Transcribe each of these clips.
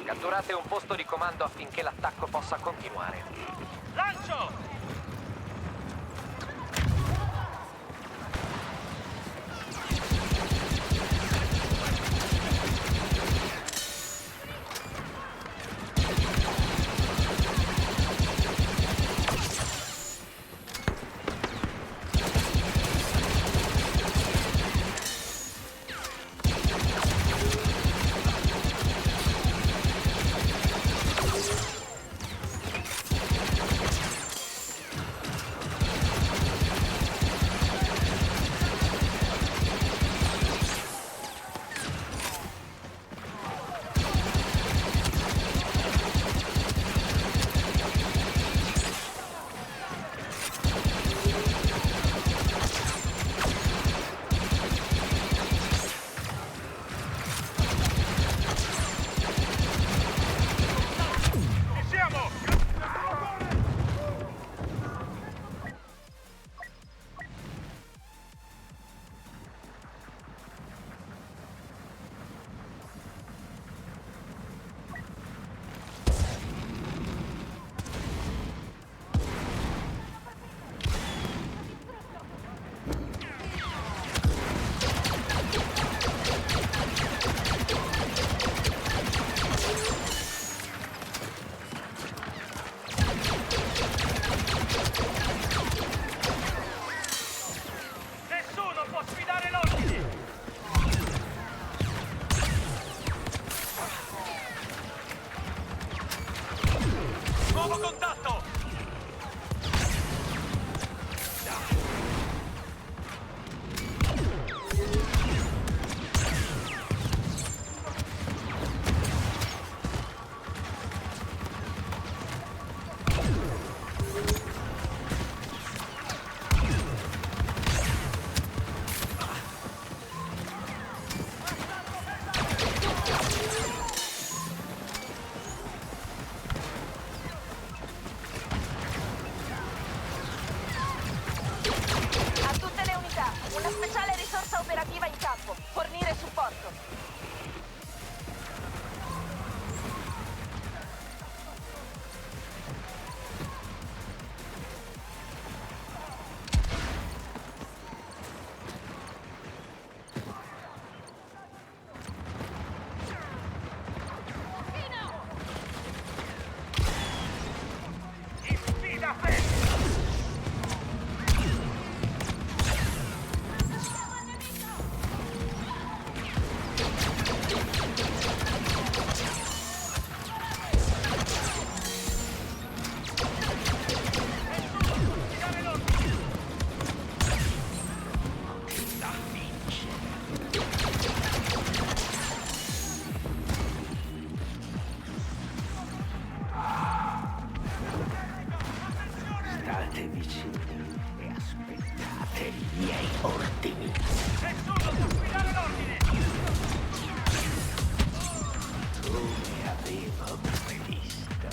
Catturate un posto di comando affinché l'attacco possa continuare. Lancio! Nuovo contatto! Una speciale risorsa operativa in campo. Fornire supporto. State vicini e aspettate i miei ordini. Nessuno può sfidare l'ordine! Come avevo previsto.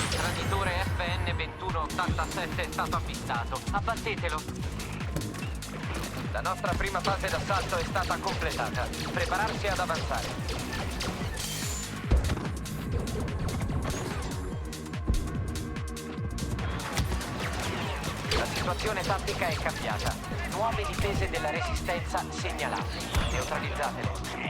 Traditore FN 2187 è stato avvistato. Abbattetelo. La nostra prima fase d'assalto è stata completata. Prepararsi ad avanzare. La situazione tattica è cambiata. Nuove difese della resistenza segnalate. Neutralizzatele.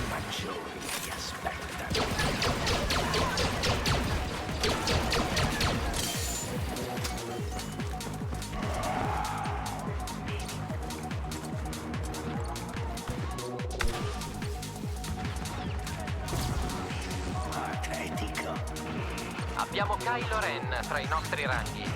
Maggiori mi aspettano. Patetico. Abbiamo Kylo Ren tra i nostri ranghi.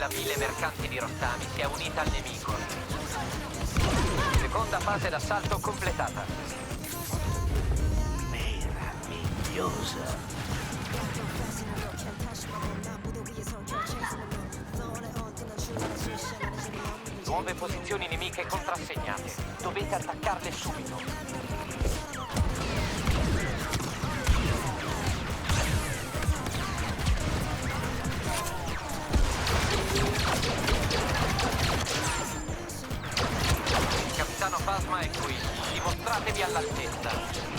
navile mercante di rottami si è unita al nemico. Seconda fase d'assalto completata. Meravigliosa. Nuove posizioni nemiche contrassegnate. Dovete attaccarle subito. Il capitano Phasma è qui. Dimostratevi all'altezza.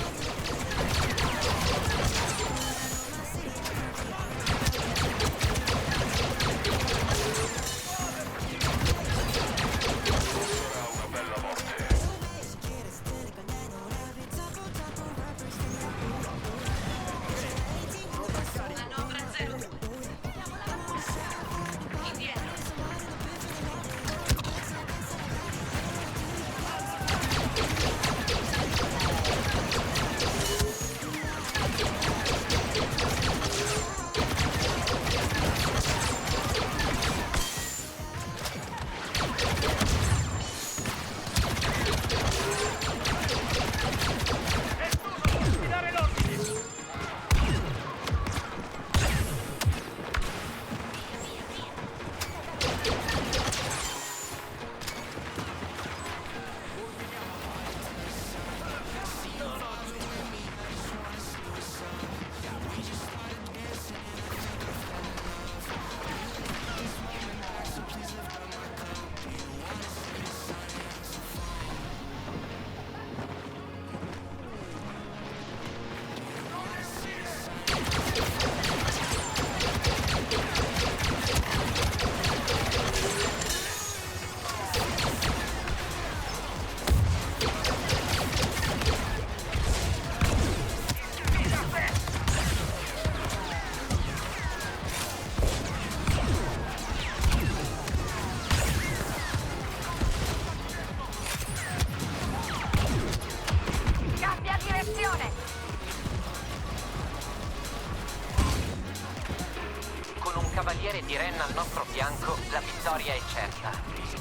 Cavaliere di Ren al nostro fianco, la vittoria è certa.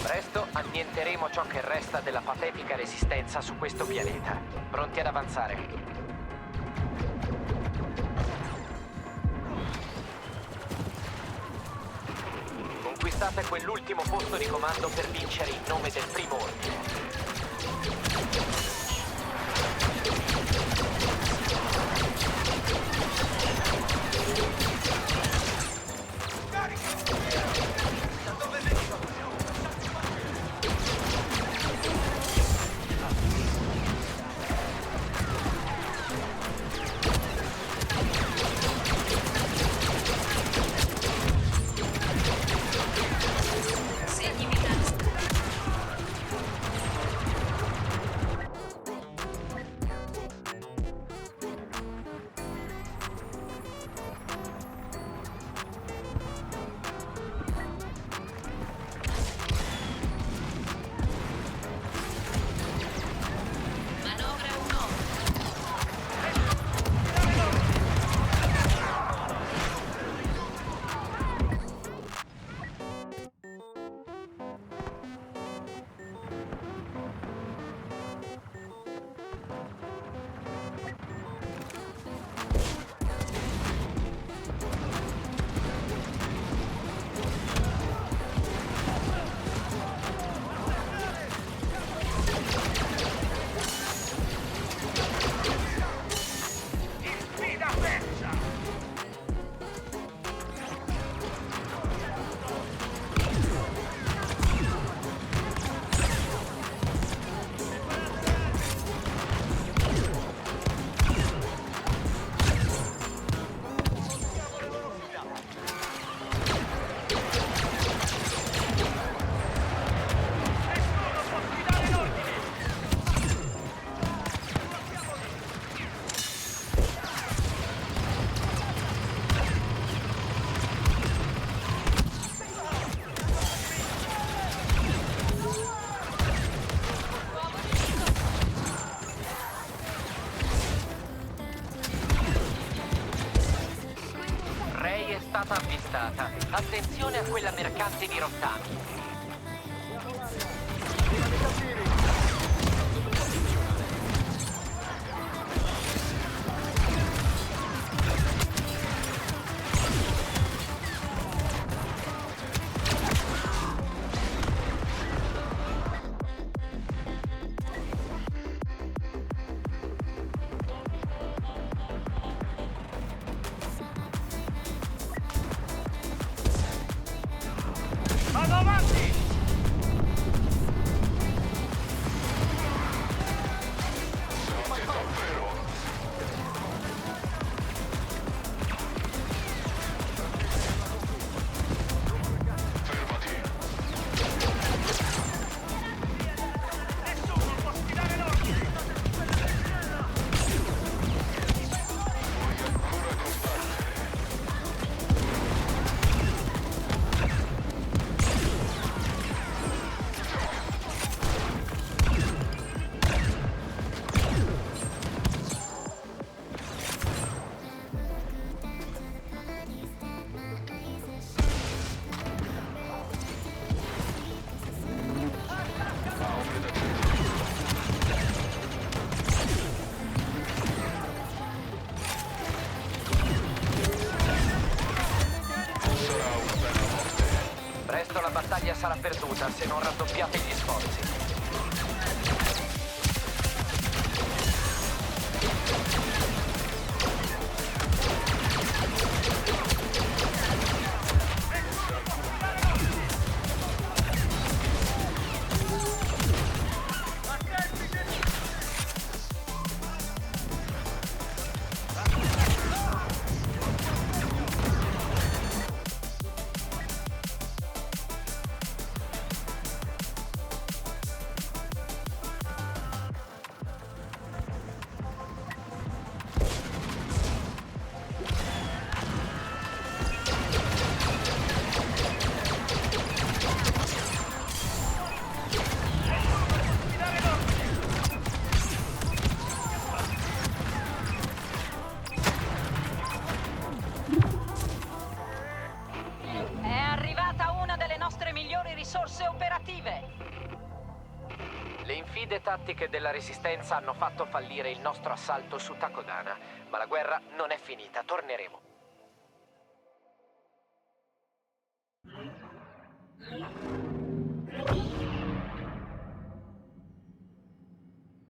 Presto annienteremo ciò che resta della patetica resistenza su questo pianeta. Pronti ad avanzare. Conquistate quell'ultimo posto di comando per vincere in nome del primo ordine. stata avvistata. Attenzione a quella mercante dirottante. Vado avanti! Nessuno può sfidare l'ordine! Presto la battaglia sarà perduta se non raddoppiate gli sforzi. È arrivata una delle nostre migliori risorse operative. Le infide tattiche della Resistenza hanno fatto fallire il nostro assalto su Takodana, ma la guerra non è finita, torneremo.